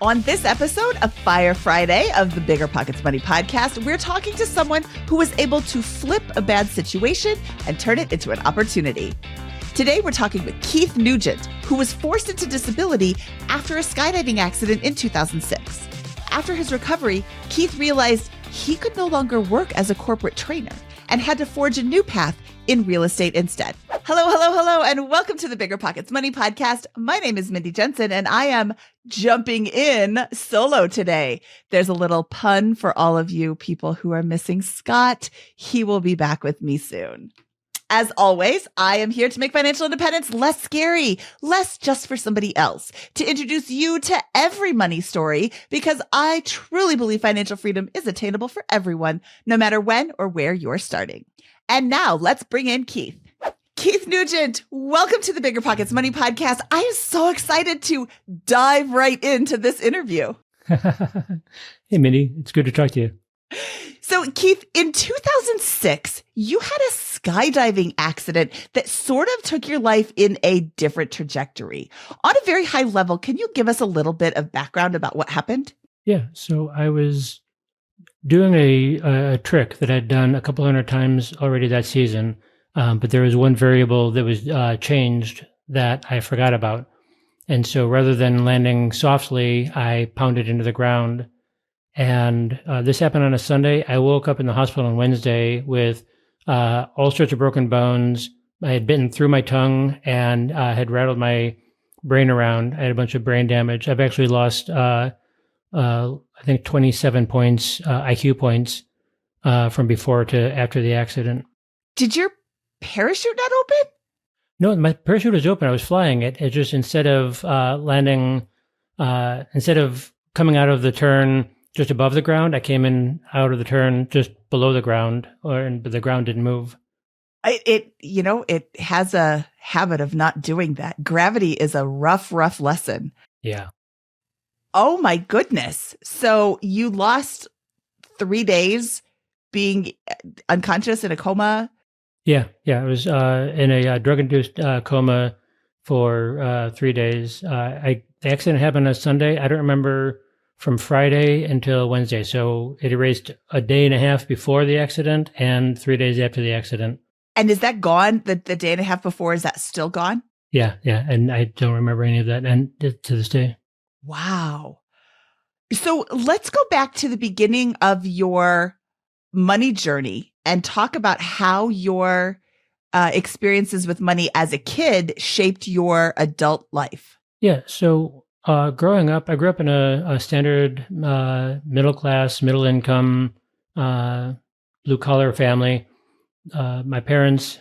On this episode of Fire Friday of the BiggerPockets Money Podcast, we're talking to someone who was able to flip a bad situation and turn it into an opportunity. Today, we're talking with Keith Nugent, who was forced into disability after a skydiving accident in 2006. After his recovery, Keith realized he could no longer work as a corporate trainer and had to forge a new path in real estate instead. Hello, and welcome to the BiggerPockets Money Podcast. My name is Mindy Jensen, and I am jumping in solo today. There's a little pun for all of you people who are missing Scott. He will be back with me soon. As always, I am here to make financial independence less scary, less just for somebody else, to introduce you to every money story, because I truly believe financial freedom is attainable for everyone, no matter when or where you're starting. And now let's bring in Keith. Keith Nugent, welcome to the BiggerPockets Money Podcast. I am so excited to dive right into this interview. Hey, Mindy. It's good to talk to you. So, Keith, in 2006, you had a skydiving accident that sort of took your life in a different trajectory. On a very high level, can you give us a little bit of background about what happened? Yeah. So I was doing a trick that I'd done a couple hundred times already that season. But there was one variable that was changed that I forgot about. And so rather than landing softly, I pounded into the ground. And this happened on a Sunday. I woke up in the hospital on Wednesday with all sorts of broken bones. I had bitten through my tongue and had rattled my brain around. I had a bunch of brain damage. I've actually lost, I think, 27 points, IQ points from before to after the accident. Did your parachute not open? No, my parachute was open. I was flying it. It just, instead of landing, instead of coming out of the turn just above the ground, I came in out of the turn just below the ground, but the ground didn't move. It has a habit of not doing that. Gravity is a rough lesson. Yeah. Oh my goodness. So you lost 3 days being unconscious in a coma? Yeah. I was in a drug-induced coma for 3 days. The accident happened on Sunday. I don't remember from Friday until Wednesday. So it erased a day and a half before the accident and 3 days after the accident. And is that gone? The day and a half before, is that still gone? Yeah. And I don't remember any of that and to this day. Wow. So let's go back to the beginning of your money journey and talk about how your experiences with money as a kid shaped your adult life. Yeah. So growing up, I grew up in a standard middle class, middle income, blue collar family. My parents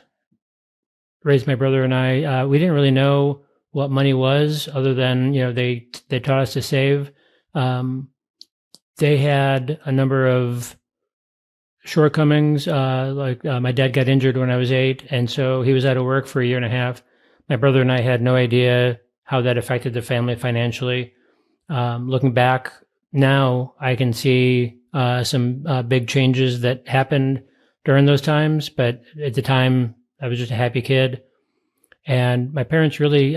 raised my brother and I. We didn't really know what money was, other than they taught us to save. They had a number of shortcomings. My dad got injured when I was 8, and so he was out of work for a year and a half. My brother and I had no idea how that affected the family financially. Looking back now, I can see some big changes that happened during those times, but at the time, I was just a happy kid. And my parents really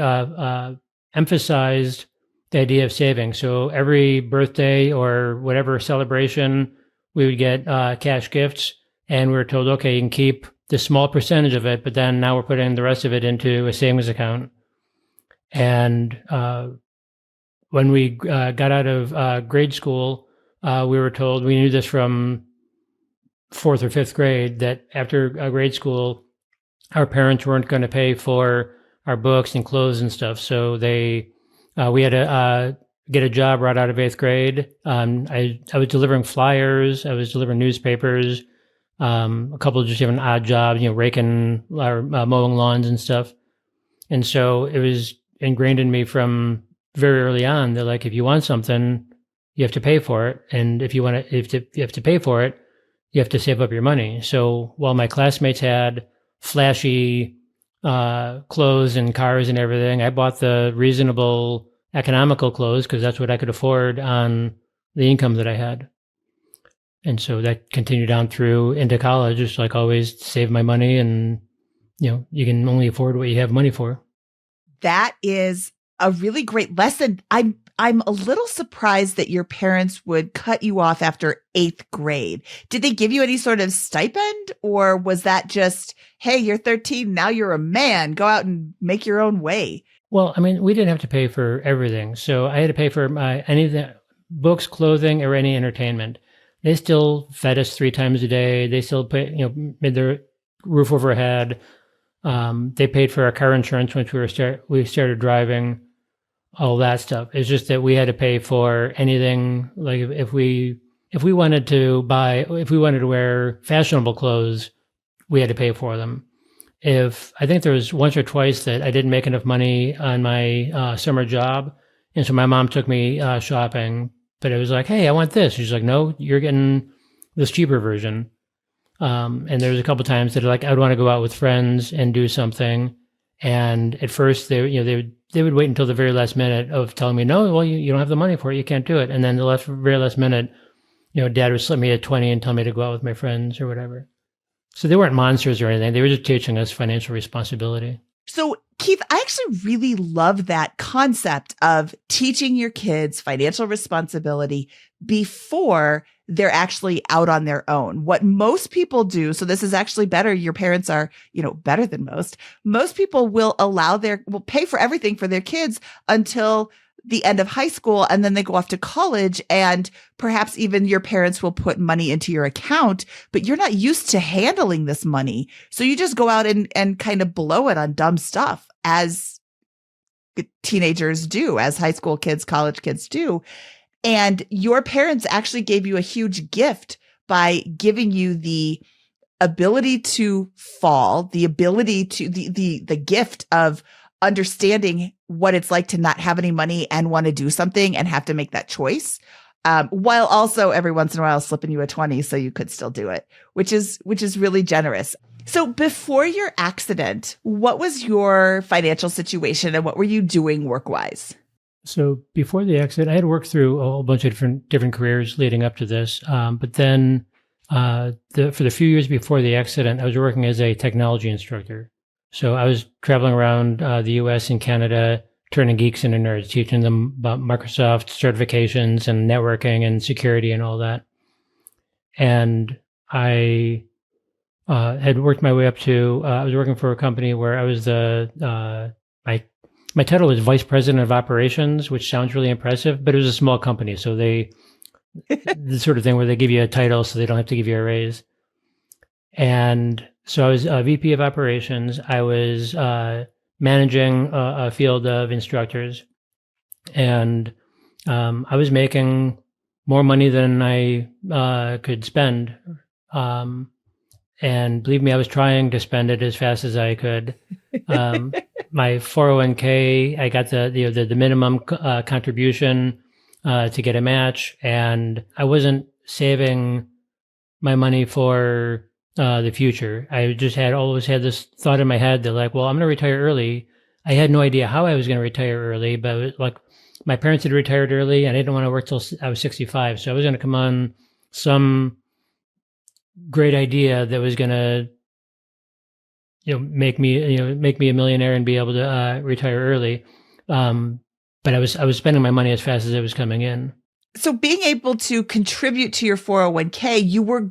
emphasized the idea of saving. So every birthday or whatever celebration, we would get cash gifts, and we were told, okay, you can keep this small percentage of it, but then now we're putting the rest of it into a savings account. And when we got out of grade school, we were told, we knew this from 4th or 5th grade, that after grade school, our parents weren't going to pay for our books and clothes and stuff. So we had to get a job right out of 8th grade. I was delivering flyers. I was delivering newspapers, a couple of just different odd jobs, raking or mowing lawns and stuff. And so it was ingrained in me from very early on that, like, if you want something, you have to pay for it. And if you have to pay for it, you have to save up your money. So while my classmates had flashy clothes and cars and everything, I bought the reasonable, economical clothes because that's what I could afford on the income that I had. And so that continued on through into college, just like always, save my money, and you can only afford what you have money for. That is a really great lesson. I'm I'm a little surprised that your parents would cut you off after 8th grade. Did they give you any sort of stipend, or was that just, hey, you're 13, now you're a man, go out and make your own way? Well, I mean, we didn't have to pay for everything. So I had to pay for any of the books, clothing, or any entertainment. They still fed us 3 times a day. They still made their roof overhead. They paid for our car insurance once we started driving, all that stuff. It's just that we had to pay for anything. Like if we wanted to wear fashionable clothes, we had to pay for them. I think there was once or twice that I didn't make enough money on my summer job, and so my mom took me shopping. But it was like, hey, I want this. She's like, no, you're getting this cheaper version. And there was a couple times that like I'd want to go out with friends and do something, and at first they would wait until the very last minute of telling me, no, well, you don't have the money for it, you can't do it. And then the very last minute, Dad would slip me a 20 and tell me to go out with my friends or whatever. So they weren't monsters or anything. They were just teaching us financial responsibility. So, Keith, I actually really love that concept of teaching your kids financial responsibility before they're actually out on their own. What most people do, so this is actually better. Your parents are, better than most. Most people will pay for everything for their kids until the end of high school, and then they go off to college, and perhaps even your parents will put money into your account, but you're not used to handling this money. So you just go out and kind of blow it on dumb stuff, as teenagers do, as high school kids, college kids do. And your parents actually gave you a huge gift by giving you the ability to fall, the ability to the gift of understanding what it's like to not have any money and want to do something and have to make that choice, while also every once in a while slipping you a 20 so you could still do it, which is really generous. So before your accident, what was your financial situation and what were you doing work-wise? So before the accident, I had worked through a whole bunch of different careers leading up to this. But then for the few years before the accident, I was working as a technology instructor. So I was traveling around the U.S. and Canada, turning geeks into nerds, teaching them about Microsoft certifications and networking and security and all that. And I had worked my way up to, I was working for a company where I was my title was Vice President of Operations, which sounds really impressive, but it was a small company. So the sort of thing where they give you a title so they don't have to give you a raise. And so I was a VP of Operations. I was managing a field of instructors, and I was making more money than I could spend. And believe me, I was trying to spend it as fast as I could. My 401k, I got the minimum contribution to get a match, and I wasn't saving my money for the future. I just always had this thought in my head that like, well, I'm going to retire early. I had no idea how I was going to retire early, but it was like my parents had retired early, and I didn't want to work till I was 65. So I was going to come on some great idea that was going to, make me a millionaire and be able to retire early. But I was spending my money as fast as it was coming in. So being able to contribute to your 401k, you were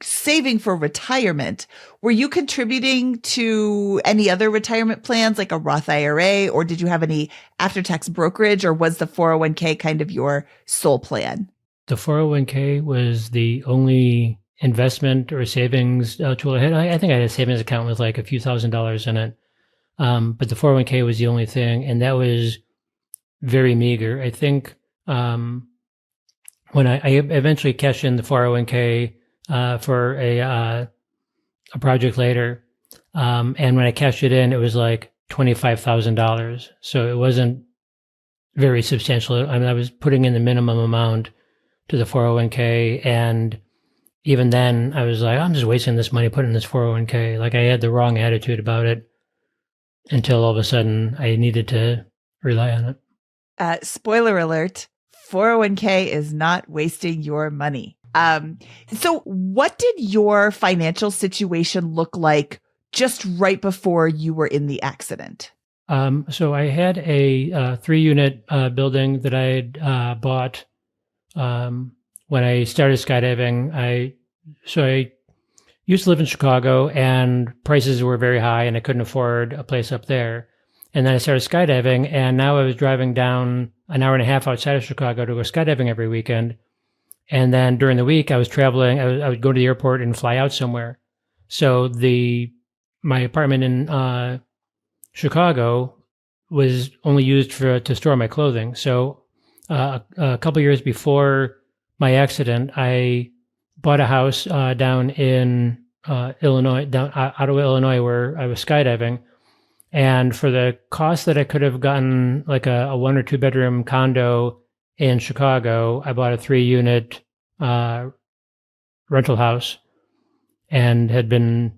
saving for retirement. Were you contributing to any other retirement plans like a Roth IRA, or did you have any after-tax brokerage, or was the 401k kind of your sole plan? The 401k was the only investment or savings tool I had. I think I had a savings account with like a few $1,000s in it. But the 401k was the only thing, and that was very meager. I think when I eventually cashed in the 401k for a project later, and when I cashed it in, it was like $25,000. So it wasn't very substantial. I mean, I was putting in the minimum amount to the 401k, and even then, I was like, I'm just wasting this money putting in this 401k. Like I had the wrong attitude about it until all of a sudden I needed to rely on it. Spoiler alert, 401k is not wasting your money. So what did your financial situation look like just right before you were in the accident? So I had a 3-unit building that I bought when I started skydiving. I used to live in Chicago, and prices were very high, and I couldn't afford a place up there. And then I started skydiving, and now I was driving down an hour and a half outside of Chicago to go skydiving every weekend. And then during the week, I was traveling. I would go to the airport and fly out somewhere. So my apartment in Chicago was only used to store my clothing. So a couple years before my accident, I bought a house down in Illinois, down Ottawa, Illinois, where I was skydiving. And for the cost that I could have gotten like a 1 or 2 bedroom condo in Chicago, I bought a 3-unit rental house and had been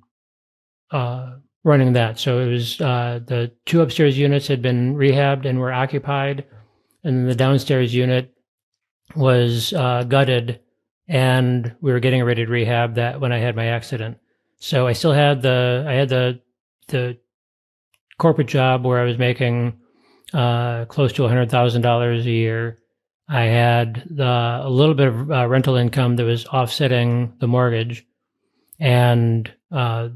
running that. So it was the 2 upstairs units had been rehabbed and were occupied, and the downstairs unit was gutted, and we were getting ready to rehab that when I had my accident. So I still had the corporate job where I was making close to $100,000 a year. I had a little bit of rental income that was offsetting the mortgage, and I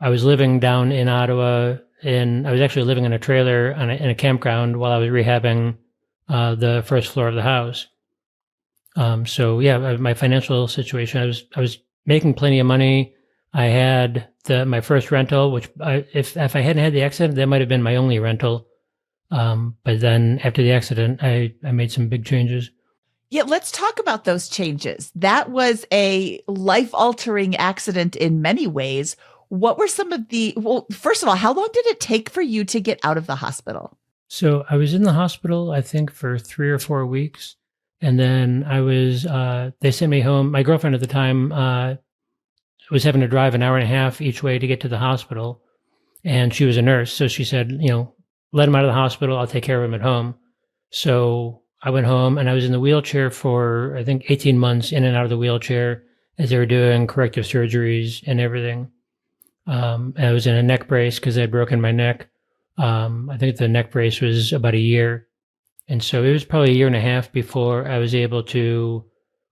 was living down in Ottawa. I was actually living in a trailer in a campground while I was rehabbing the first floor of the house. So yeah, my financial situation, I was making plenty of money. I had my first rental, which if I hadn't had the accident, that might have been my only rental. But then after the accident, I made some big changes. Yeah, let's talk about those changes. That was a life-altering accident in many ways. What were some of well, first of all, how long did it take for you to get out of the hospital? So I was in the hospital, I think, for 3 or 4 weeks. And then they sent me home. My girlfriend at the time was having to drive an hour and a half each way to get to the hospital. And she was a nurse. So she said, let him out of the hospital. I'll take care of him at home. So I went home, and I was in the wheelchair for, I think, 18 months, in and out of the wheelchair as they were doing corrective surgeries and everything. I was in a neck brace because I had broken my neck. I think the neck brace was about a year. And so it was probably a year and a half before I was able to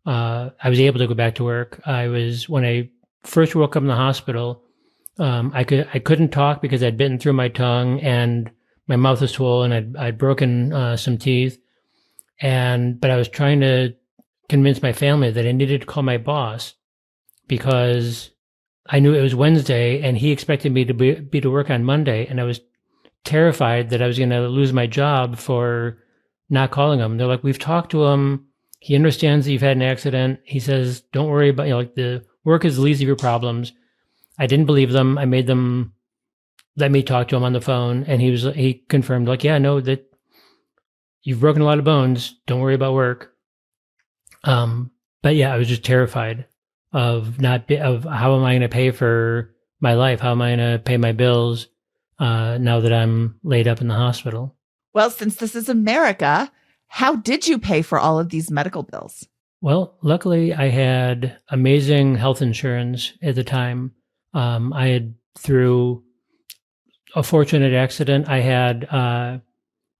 go back to work. When I first woke up in the hospital, I couldn't talk because I'd bitten through my tongue and my mouth was swollen. I'd broken some teeth, but I was trying to convince my family that I needed to call my boss because I knew it was Wednesday and he expected me to be to work on Monday, and I was terrified that I was going to lose my job for not calling him. They're like, we've talked to him. He understands that you've had an accident. He says, don't worry about, the work is the least of your problems. I didn't believe them. I made them let me talk to him on the phone, and he confirmed, like, yeah, no, that you've broken a lot of bones. Don't worry about work. But yeah, I was just terrified of how am I going to pay for my life? How am I going to pay my bills now that I'm laid up in the hospital? Well, since this is America, how did you pay for all of these medical bills? Well, luckily I had amazing health insurance at the time. I had, through a fortunate accident, I had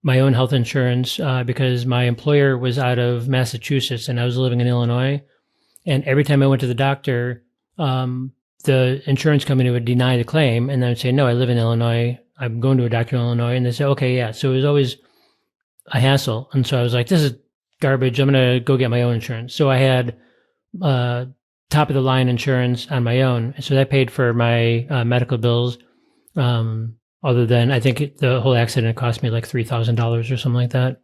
my own health insurance because my employer was out of Massachusetts and I was living in Illinois. And every time I went to the doctor, the insurance company would deny the claim, and then I'd say, no, I live in Illinois. I'm going to a doctor in Illinois. And they say, okay, yeah. So it was always a hassle. And so I was like, this is garbage. I'm going to go get my own insurance. So I had top of the line insurance on my own. So that paid for my medical bills. Other than, I think the whole accident cost me like $3,000 or something like that.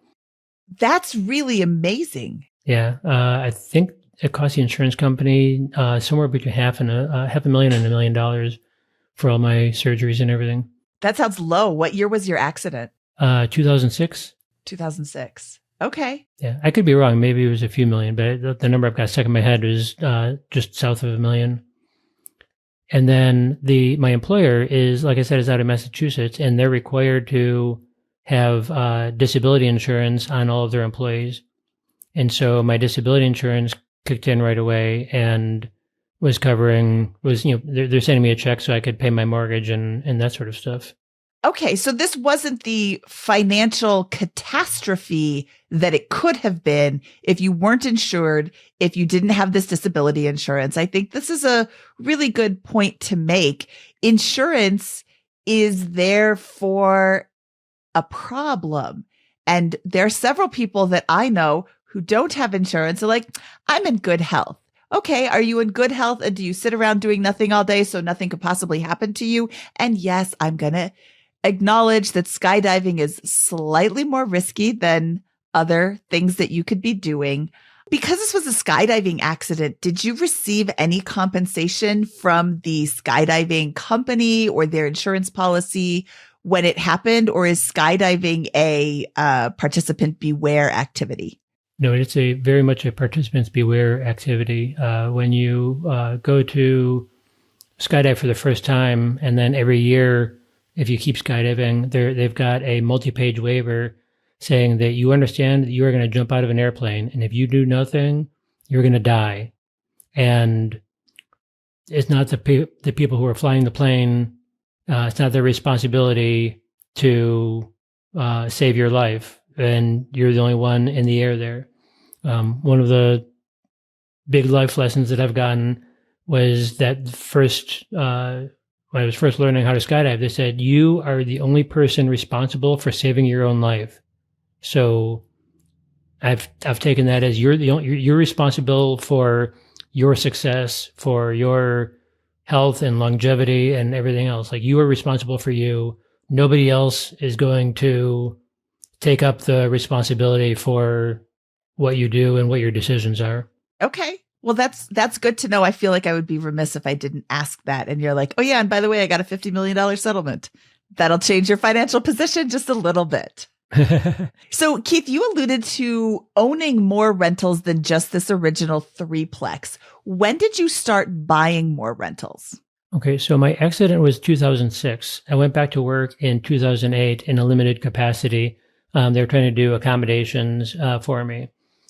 That's really amazing. Yeah. I think it cost the insurance company somewhere between $500,000 and $1 million for all my surgeries and everything. That sounds low. What year was your accident? 2006. 2006. Okay. Yeah, I could be wrong. Maybe it was a few million, but the number I've got stuck in my head is just south of $1 million. And then my employer is, like I said, is out of Massachusetts, and they're required to have disability insurance on all of their employees. And so my disability insurance kicked in right away and they're sending me a check so I could pay my mortgage and that sort of stuff. Okay, so this wasn't the financial catastrophe that it could have been if you weren't insured, if you didn't have this disability insurance. I think this is a really good point to make. Insurance is there for a problem. And there are several people that I know who don't have insurance. They're like, I'm in good health. Okay, are you in good health? And do you sit around doing nothing all day so nothing could possibly happen to you? And yes, I'm going to acknowledge that skydiving is slightly more risky than other things that you could be doing. Because this was a skydiving accident, did you receive any compensation from the skydiving company or their insurance policy when it happened? Or is skydiving a participant beware activity? No, it's a very much a participants beware activity. When you go to skydive for the first time, and then every year, if you keep skydiving, they've got a multi-page waiver saying that you understand that you are going to jump out of an airplane, and if you do nothing, you're going to die. And it's not the people who are flying the plane, it's not their responsibility to save your life, and you're the only one in the air there. One of the big life lessons that I've gotten was that first, when I was first learning how to skydive, they said, you are the only person responsible for saving your own life. So I've taken that as you're responsible for your success, for your health and longevity and everything else. Like, you are responsible for you. Nobody else is going to take up the responsibility for what you do and what your decisions are. Okay. Well, that's good to know. I feel like I would be remiss if I didn't ask that. And you're like, oh yeah, and by the way, I got a $50 million settlement. That'll change your financial position just a little bit. So Keith, you alluded to owning more rentals than just this original threeplex. When did you start buying more rentals? Okay, so my accident was 2006. I went back to work in 2008 in a limited capacity. They were trying to do accommodations for me.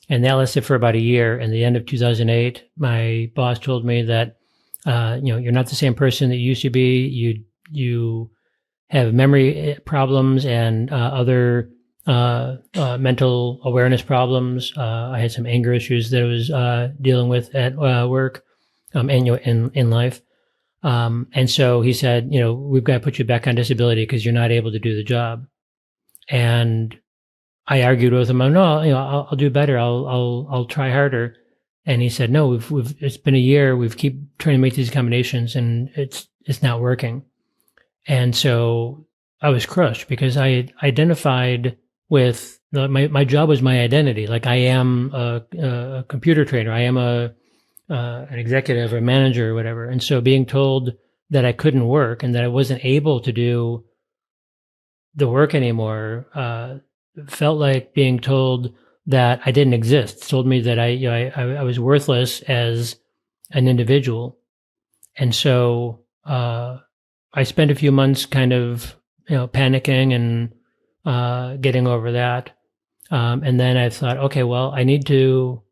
And that lasted for about a year. And the end of 2008, my boss told me that, you're not the same person that you used to be. You have memory problems and other mental awareness problems. I had some anger issues that I was dealing with at work and in life. And so he said, we've got to put you back on disability because you're not able to do the job. And I argued with him. No, I'll do better. I'll try harder. And he said, no, it's been a year. We've keep trying to make these accommodations, and it's not working. And so I was crushed because I had identified with my job was my identity. Like, I am a computer trainer. I am an executive or manager or whatever. And so being told that I couldn't work and that I wasn't able to do the work anymore felt like being told that I didn't exist. It told me that I was worthless as an individual. And so I spent a few months kind of panicking and getting over that. And then I thought, okay, well, I need to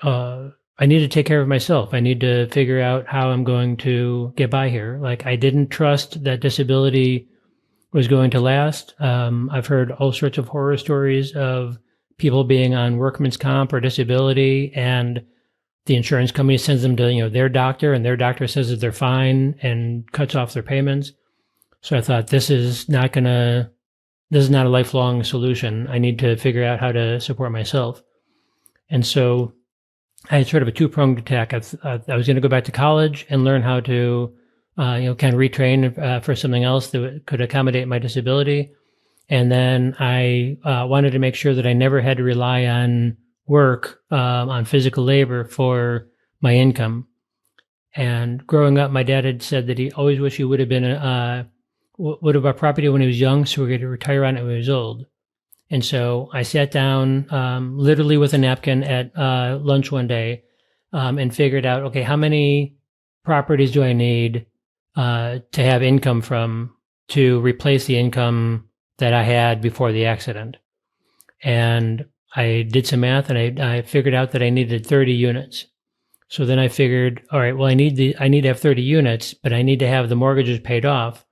take care of myself. I need to figure out how I'm going to get by here. Like, I didn't trust that disability was going to last. I've heard all sorts of horror stories of people being on workman's comp or disability, and the insurance company sends them to their doctor, and their doctor says that they're fine and cuts off their payments. So I thought, this is not a lifelong solution. I need to figure out how to support myself. And so I had sort of a two-pronged attack. I was going to go back to college and learn how to kind of retrain for something else that could accommodate my disability. And then I wanted to make sure that I never had to rely on work, on physical labor for my income. And growing up, my dad had said that he always wished he would have bought property when he was young so he could retire on it when he was old. And so I sat down literally with a napkin at lunch one day and figured out, okay, how many properties do I need to have income from to replace the income that I had before the accident? And I did some math, and I figured out that I needed 30 units. So then I figured, all right, well, I need to have 30 units, but I need to have the mortgages paid off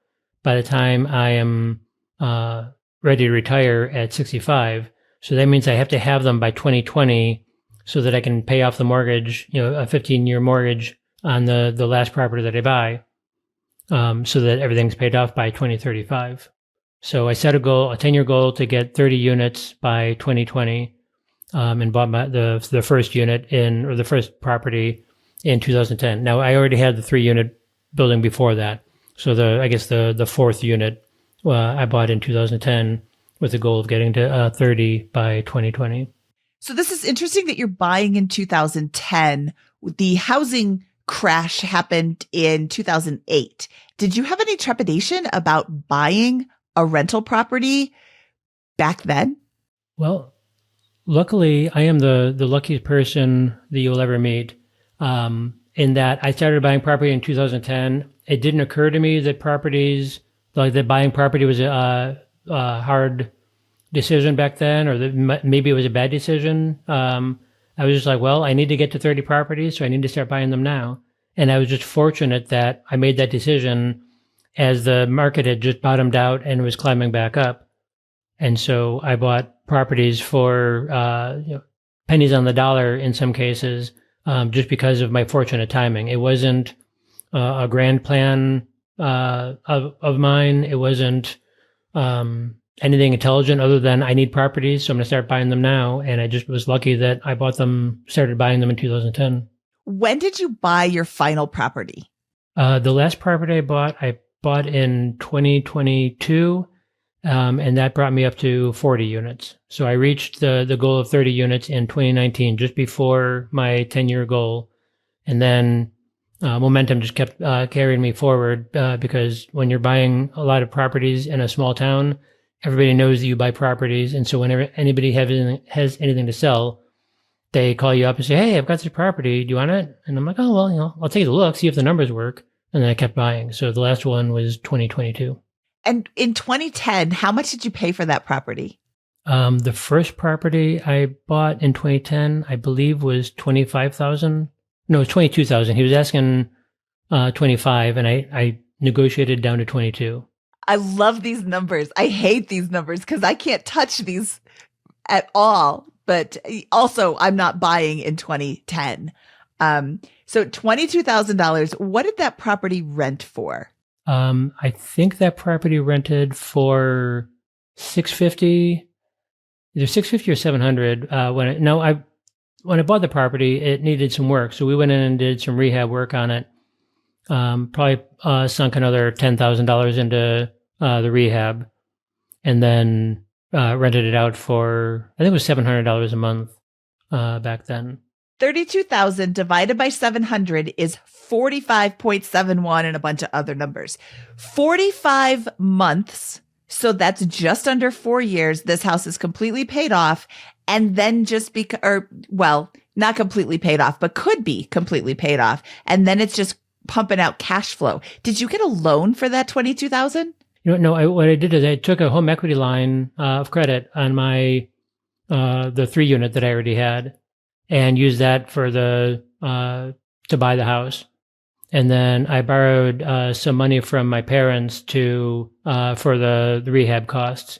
by the time I am ready to retire at 65. So that means I have to have them by 2020 so that I can pay off the mortgage, a 15-year mortgage on the last property that I buy, so that everything's paid off by 2035. So I set a 10-year goal to get 30 units by 2020, and bought the first unit or the first property in 2010. Now I already had the 3-unit building before that. So I guess the fourth unit I bought in 2010 with the goal of getting to 30 by 2020. So this is interesting that you're buying in 2010. The housing crash happened in 2008. Did you have any trepidation about buying a rental property back then? Well, luckily, I am the luckiest person that you'll ever meet, in that I started buying property in 2010. It didn't occur to me that that buying property was a hard decision back then, or that maybe it was a bad decision. I was just like, well, I need to get to 30 properties, so I need to start buying them now. And I was just fortunate that I made that decision as the market had just bottomed out and was climbing back up. And so I bought properties for pennies on the dollar in some cases, just because of my fortunate timing. It wasn't a grand plan of mine. It wasn't anything intelligent other than I need properties, so I'm going to start buying them now. And I just was lucky that I started buying them in 2010. When did you buy your final property? The last property I bought in 2022, and that brought me up to 40 units. So I reached the goal of 30 units in 2019, just before my 10-year goal. And then momentum just kept carrying me forward, because when you're buying a lot of properties in a small town, everybody knows that you buy properties. And so whenever anybody has anything to sell, they call you up and say, hey, I've got this property. Do you want it? And I'm like, oh, well, I'll take a look, see if the numbers work. And then I kept buying. So the last one was 2022. And in 2010, how much did you pay for that property? The first property I bought in 2010, I believe, was $25,000. No, it was $22,000. He was asking 25, and I negotiated down to 22. I love these numbers. I hate these numbers because I can't touch these at all. But also, I'm not buying in 2010. So $22,000. What did that property rent for? I think that property rented for $650, either $650 or $700. When I bought the property, it needed some work, so we went in and did some rehab work on it. Probably sunk another $10,000 into the rehab, and then rented it out for, I think it was $700 a month back then. 32,000 divided by 700 is 45.71 and a bunch of other numbers. 45 months. So that's just under 4 years. This house is completely paid off. And then not completely paid off, but could be completely paid off. And then it's just pumping out cash flow. Did you get a loan for that 22,000? No, what I did is I took a home equity line of credit on my the 3-unit that I already had, and used that for to buy the house. And then I borrowed some money from my parents for the rehab costs.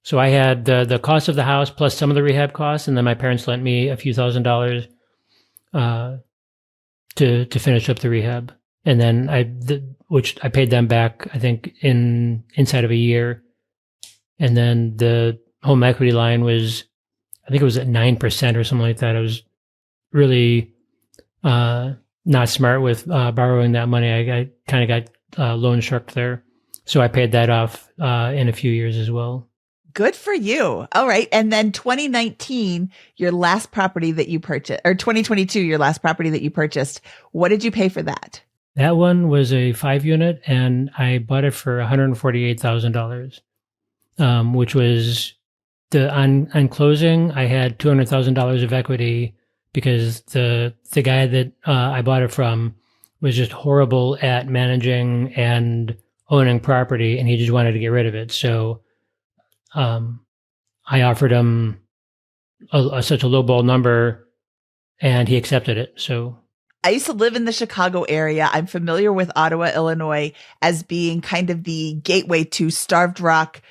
So I had the cost of the house plus some of the rehab costs, and then my parents lent me a few $1,000s to finish up the rehab. And then which I paid them back, I think, inside of a year. And then the home equity line was, I think it was at 9% or something like that. I was really not smart with borrowing that money. I kind of got loan sharked there. So I paid that off in a few years as well. Good for you. All right. And then 2019, your last property that you purchased, or 2022, your last property that you purchased, what did you pay for that? That one was a 5-unit, and I bought it for $148,000, which was on closing, I had $200,000 of equity because the guy that I bought it from was just horrible at managing and owning property, and he just wanted to get rid of it. So I offered him such a lowball number, and he accepted it. So I used to live in the Chicago area. I'm familiar with Ottawa, Illinois as being kind of the gateway to Starved Rock.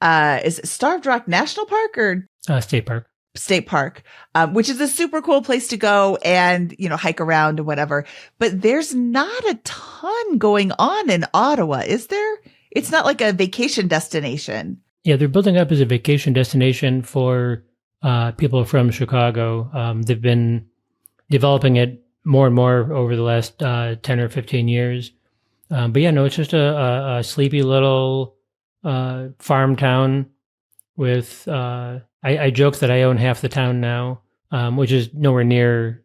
Is it Starved Rock National Park or State Park? State Park, which is a super cool place to go and, hike around and whatever. But there's not a ton going on in Ottawa, is there? It's not like a vacation destination. Yeah, they're building up as a vacation destination for people from Chicago. They've been developing it more and more over the last 10 or 15 years. But yeah, no, it's just a sleepy little farm town with, I joke that I own half the town now, which is nowhere near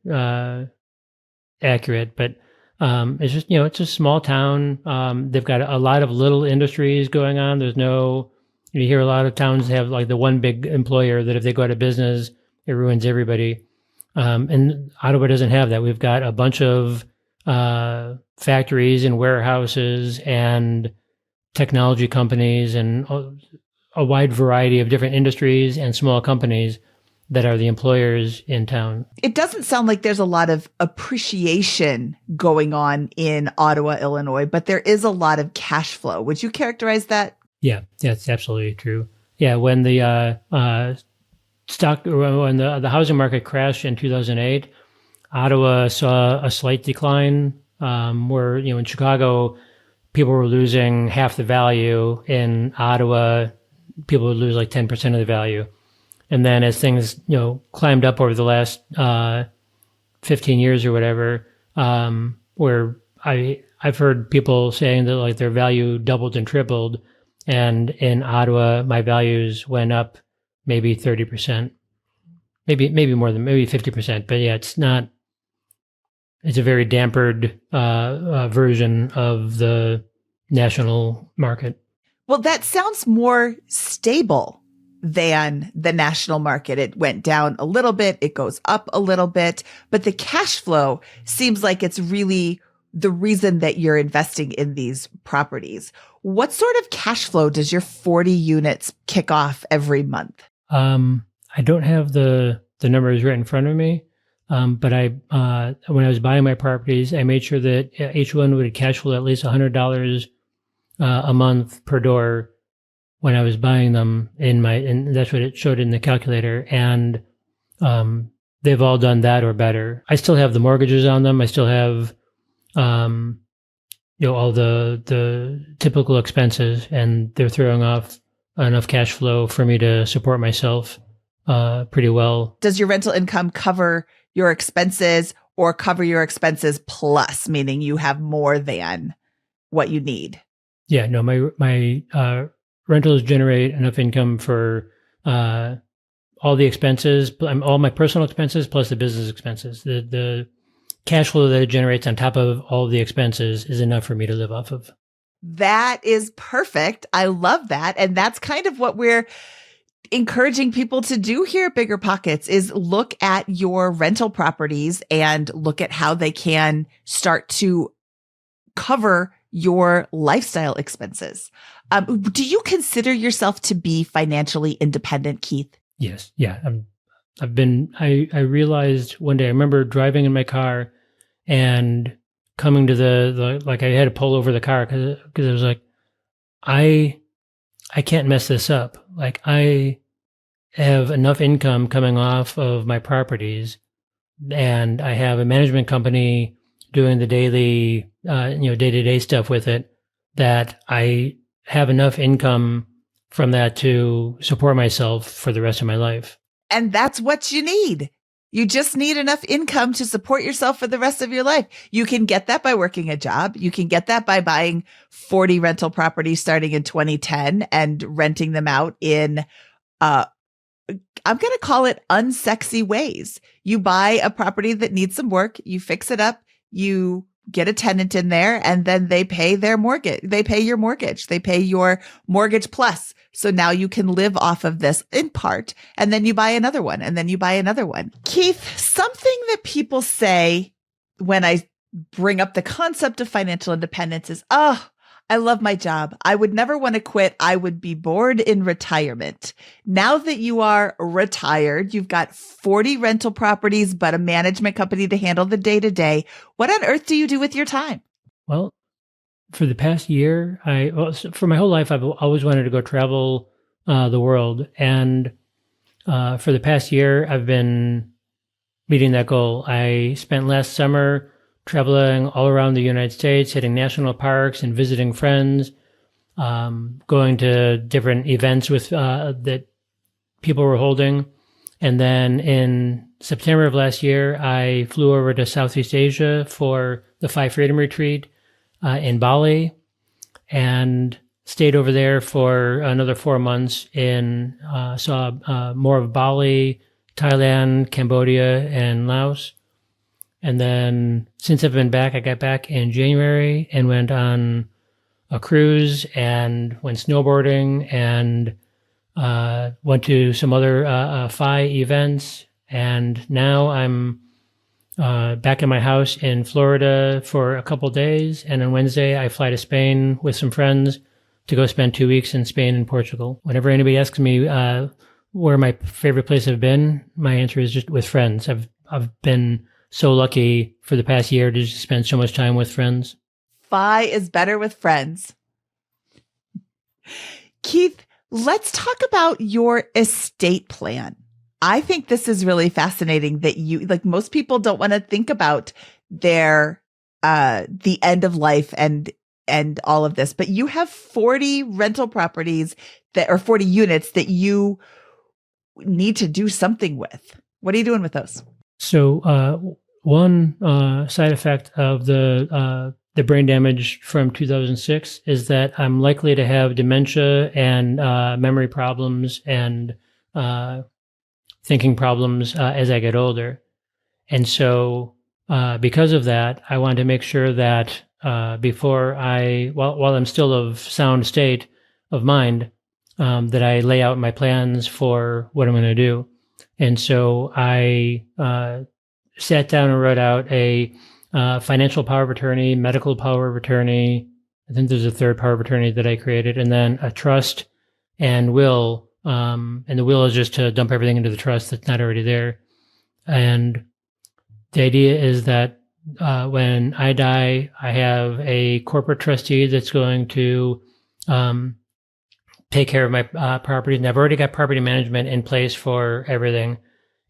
accurate, but it's just, it's a small town. They've got a lot of little industries going on. You hear a lot of towns have like the one big employer that if they go out of business, it ruins everybody. And Ottawa doesn't have that. We've got a bunch of factories and warehouses and technology companies and a wide variety of different industries and small companies that are the employers in town. It doesn't sound like there's a lot of appreciation going on in Ottawa, Illinois, but there is a lot of cash flow. Would you characterize that? Yeah, that's absolutely true. Yeah, when the the housing market crashed in 2008, Ottawa saw a slight decline. Where in Chicago, people were losing half the value. In Ottawa, people would lose like 10% of the value. And then as things climbed up over the last 15 years or whatever, where I've heard people saying that like their value doubled and tripled, and in Ottawa my values went up maybe 30%, maybe more than maybe 50%. But yeah, it's a very dampered version of the national market. Well, that sounds more stable than the national market. It went down a little bit, it goes up a little bit, but the cash flow seems like it's really the reason that you're investing in these properties. What sort of cash flow does your 40 units kick off every month? I don't have the numbers right in front of me, but when I was buying my properties, I made sure that each one would cash flow at least $100 a month per door when I was buying them and that's what it showed in the calculator. And they've all done that or better. I still have the mortgages on them. I still have all the typical expenses, and they're throwing off enough cash flow for me to support myself pretty well. Does your rental income cover your expenses or cover your expenses plus, meaning you have more than what you need? Yeah, no, my rentals generate enough income for all the expenses, all my personal expenses plus the business expenses. The cash flow that it generates on top of all the expenses is enough for me to live off of. That is perfect. I love that. And that's kind of what we're encouraging people to do here at BiggerPockets is look at your rental properties and look at how they can start to cover your lifestyle expenses. Do you consider yourself to be financially independent, Keith? Yes. Yeah. I realized one day, I remember driving in my car and coming to the like I had to pull over the car because I was like, I can't mess this up. Like I have enough income coming off of my properties, and I have a management company doing the daily, day-to-day stuff with it, that I have enough income from that to support myself for the rest of my life. And that's what you need. You just need enough income to support yourself for the rest of your life. You can get that by working a job. You can get that by buying 40 rental properties starting in 2010 and renting them out in, I'm going to call it unsexy ways. You buy a property that needs some work, you fix it up, you get a tenant in there, and then they pay their mortgage. They pay your mortgage. They pay your mortgage plus. So now you can live off of this in part, and then you buy another one, and then you buy another one. Keith, something that people say when I bring up the concept of financial independence is, oh, I love my job. I would never want to quit. I would be bored in retirement. Now that you are retired, you've got 40 rental properties, but a management company to handle the day to day. What on earth do you do with your time? Well, for the past year, for my whole life, I've always wanted to go travel the world. And for the past year, I've been meeting that goal. I spent last summer traveling all around the United States, hitting national parks and visiting friends, going to different events with that people were holding. And then in September of last year, I flew over to Southeast Asia for the Five Freedom Retreat in Bali and stayed over there for another 4 months saw more of Bali, Thailand, Cambodia, and Laos. And then since I've been back, I got back in January and went on a cruise and went snowboarding and went to some other FI events. And now I'm back in my house in Florida for a couple days. And on Wednesday, I fly to Spain with some friends to go spend 2 weeks in Spain and Portugal. Whenever anybody asks me where my favorite place I've been, my answer is just with friends. I've been so lucky for the past year to just spend so much time with friends. FI is better with friends. Keith, let's talk about your estate plan. I think this is really fascinating that like most people don't want to think about their, the end of life and all of this, but you have 40 rental properties or 40 units that need to do something with. What are you doing with those? So, one side effect of the brain damage from 2006 is that I'm likely to have dementia and memory problems and thinking problems as I get older. And so, because of that, I want to make sure that before while I'm still of sound state of mind, that I lay out my plans for what I'm going to do. And so I sat down and wrote out a financial power of attorney, medical power of attorney. I think there's a third power of attorney that I created, and then a trust and will. And the will is just to dump everything into the trust that's not already there. And the idea is that when I die, I have a corporate trustee that's going to take care of my property. And I've already got property management in place for everything.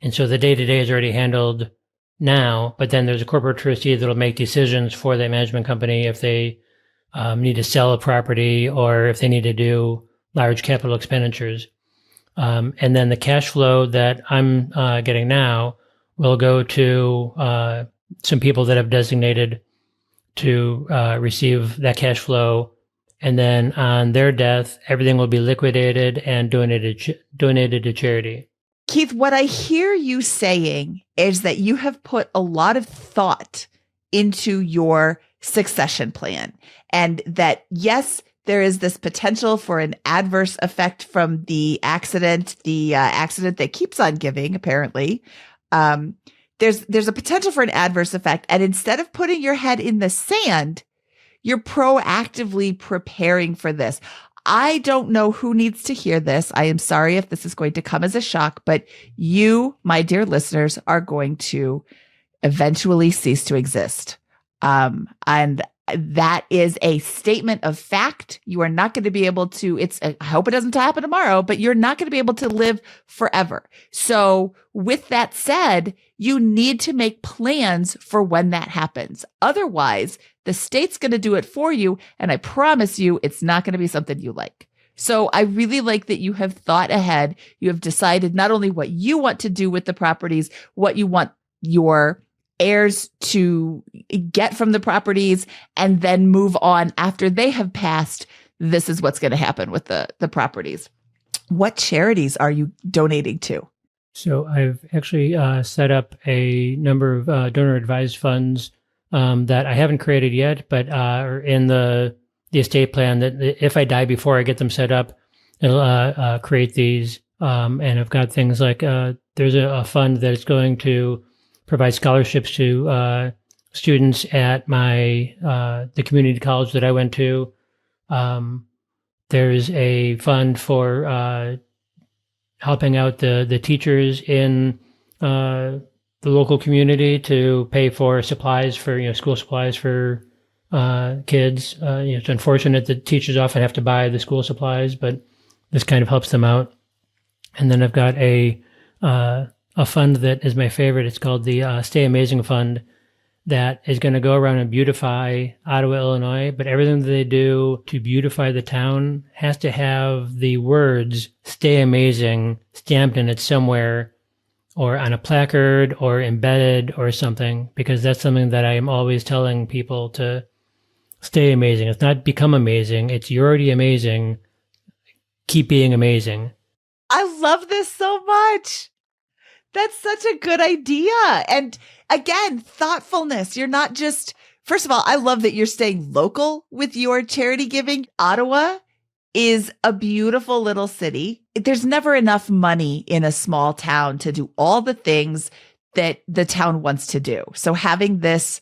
And so the day-to-day is already handled now, but then there's a corporate trustee that'll make decisions for the management company if they need to sell a property or if they need to do large capital expenditures. And then the cash flow that I'm getting now will go to some people that have designated to receive that cash flow. And then on their death, everything will be liquidated and donated to charity. Keith, what I hear you saying is that you have put a lot of thought into your succession plan, and that, yes, there is this potential for an adverse effect from the accident that keeps on giving, apparently. There's a potential for an adverse effect. And instead of putting your head in the sand, you're proactively preparing for this. I don't know who needs to hear this. I am sorry if this is going to come as a shock, but you, my dear listeners, are going to eventually cease to exist. And that is a statement of fact. You are not going to be able to, I hope it doesn't happen tomorrow, but you're not going to be able to live forever. So with that said, you need to make plans for when that happens. Otherwise, the state's going to do it for you. And I promise you, it's not going to be something you like. So I really like that you have thought ahead. You have decided not only what you want to do with the properties, what you want your heirs to get from the properties, and then move on after they have passed. This is what's going to happen with the properties. What charities are you donating to? So I've actually set up a number of donor advised funds that I haven't created yet, but are in the estate plan that if I die before I get them set up, it'll create these. And I've got things like there's a fund that's going to provide scholarships to students at the community college that I went to. There's a fund for helping out the teachers in the local community to pay for supplies for school supplies for kids. It's unfortunate that teachers often have to buy the school supplies, but this kind of helps them out. And then I've got a fund that is my favorite. It's called the Stay Amazing Fund, that is going to go around and beautify Ottawa, Illinois, but everything that they do to beautify the town has to have the words "Stay Amazing" stamped in it somewhere, or on a placard, or embedded, or something, because that's something that I am always telling people to stay amazing. It's not become amazing. It's you're already amazing. Keep being amazing. I love this so much. That's such a good idea. And again, thoughtfulness. You're not just, first of all, I love that you're staying local with your charity giving. Ottawa is a beautiful little city. There's never enough money in a small town to do all the things that the town wants to do. So having this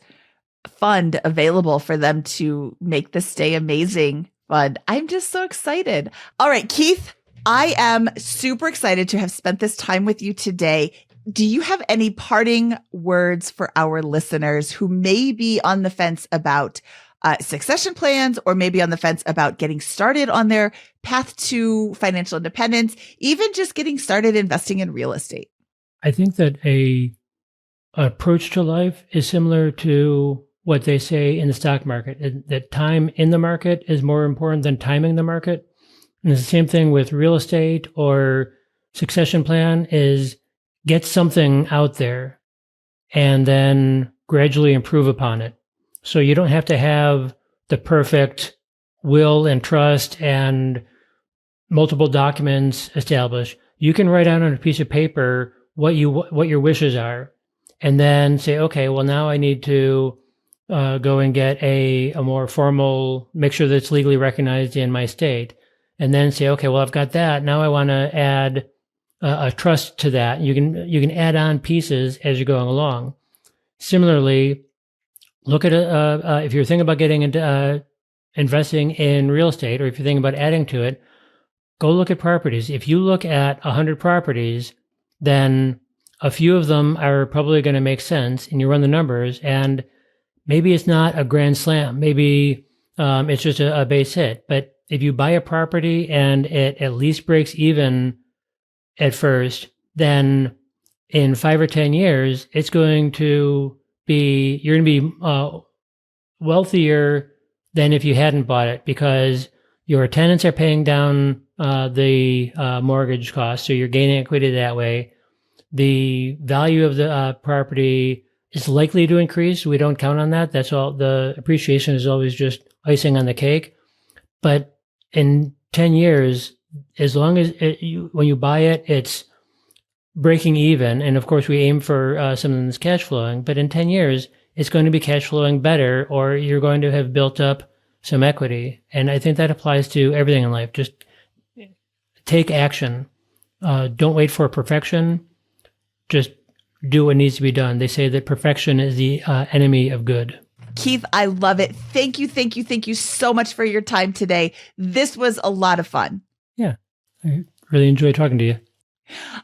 fund available for them to make the Stay Amazing fund, I'm just so excited. All right, Keith, I am super excited to have spent this time with you today. Do you have any parting words for our listeners who may be on the fence about succession plans, or maybe on the fence about getting started on their path to financial independence, even just getting started investing in real estate? I think that an approach to life is similar to what they say in the stock market, that time in the market is more important than timing the market. And it's the same thing with real estate or succession plan, is get something out there and then gradually improve upon it. So you don't have to have the perfect will and trust and multiple documents established. You can write out on a piece of paper what your wishes are, and then say, okay, well, now I need to go and get a more formal, make sure that it's legally recognized in my state. And then say, okay, well, I've got that. Now I want to add a trust to that. You can add on pieces as you're going along. Similarly, look at if you're thinking about getting into investing in real estate, or if you're thinking about adding to it, go look at properties. If you look at 100 properties, then a few of them are probably going to make sense, and you run the numbers, and maybe it's not a grand slam. Maybe it's just a base hit. But if you buy a property and it at least breaks even at first, then in 5 or 10 years, it's going to be, you're going to be wealthier than if you hadn't bought it, because your tenants are paying down the mortgage cost. So you're gaining equity that way. The value of the property is likely to increase. We don't count on that. That's all. The appreciation is always just icing on the cake. But in 10 years, as long as when you buy it, it's breaking even. And of course, we aim for something that's cash flowing. But in 10 years, it's going to be cash flowing better, or you're going to have built up some equity. And I think that applies to everything in life. Just take action. Don't wait for perfection. Just do what needs to be done. They say that perfection is the enemy of good. Keith, I love it. Thank you so much for your time today. This was a lot of fun. Yeah, I really enjoyed talking to you.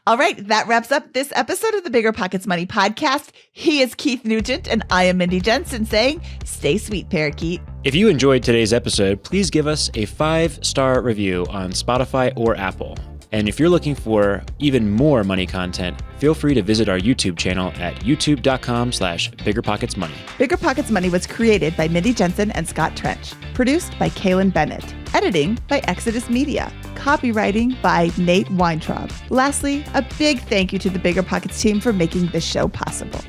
All right, that wraps up this episode of the BiggerPockets Money Podcast. He is Keith Nugent, and I am Mindy Jensen saying, stay sweet, parakeet. If you enjoyed today's episode, please give us a 5-star review on Spotify or Apple. And if you're looking for even more money content, feel free to visit our YouTube channel at youtube.com/BiggerPocketsMoney. BiggerPockets Money was created by Mindy Jensen and Scott Trench. Produced by Kaylin Bennett. Editing by Exodus Media. Copywriting by Nate Weintraub. Lastly, a big thank you to the BiggerPockets team for making this show possible.